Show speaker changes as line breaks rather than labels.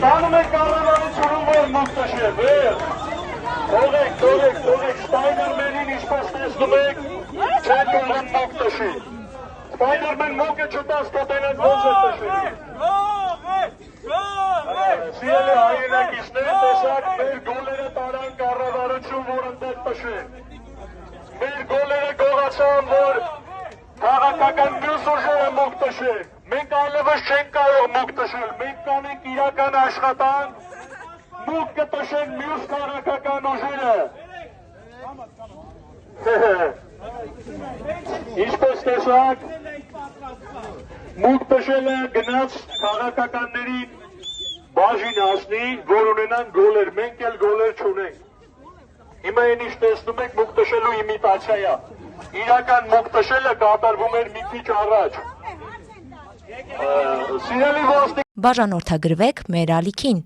Տանում եք կառավարությունում, որ մուտքաշե, թողեք, Սպայդերմենին ինչպես տեսնում եք, չեն թողում մուտքաշի։ Սպայդերմեն մուտքը չտաս կտենակ ոնց է տշի։ Սիրելի հայրենակիցներ, տեսակ, մեր գոլերը տարան կառավարություն, որ ընդեր տշեն։ Մեր գոլերը գողացան, որ քաղաքական մյուս ուժերը մուտք տշեն։ Մենք այլևս չենք կարող մուտք տշել, մենք կանենք իրական աշխատանք, մուտք կտշեն մյուս քաղաքական ուժերը։ Ինչպես տեսակ, մուտք տշելը գնաց քաղաքականներին բաժին հասնի, որ ունենան գոլեր, մենք էլ գոլեր չունենք։ Հիմա այն ինչ տեսնում եք մուտք տշելու իմիտացիա է։ Իրական մուտք տշելը կատարվում էր մի քիչ առաջ։
Բաժանորդագրվեք մեր ալիքին։